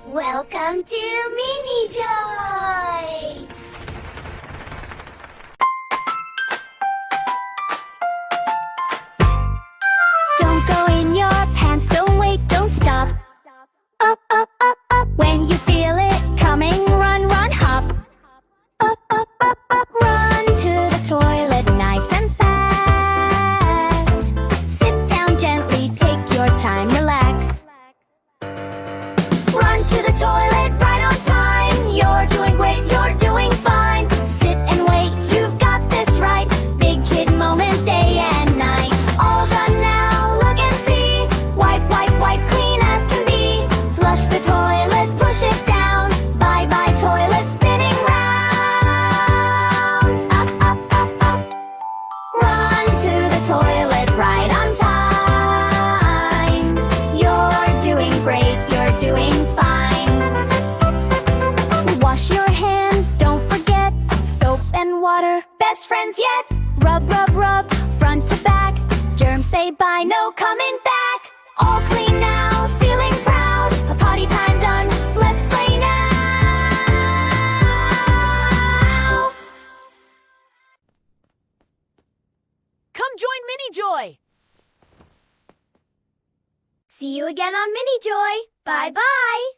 Welcome to MiniJoy! Don't go in your pants, don't wait, don't stop. Up, up, up, up. When you feel it coming, run, run, hop. Up, up, up, up. Run to the toilet, nice and fast. Sit down gently, take your time, relax. Run to the toilet right on time. You're doing great, you're doing fine. Sit and wait, you've got this right. Big kid moment, day and night. All done now, look and see. Wipe, wipe, wipe, clean as can be. Flush the toilet, push it down. Bye bye toilet, spinning round. Up, up, up, up. Run to the toilet right on time. You're doing great, you're doing fine. Wash your hands, don't forget. Soap and water, best friends yet. Rub, rub, rub, front to back. Germs say bye, no coming back. All clean now, feeling proud. A potty time done, let's play now. Come join MiniJoy! See you again on MiniJoy. Bye-bye.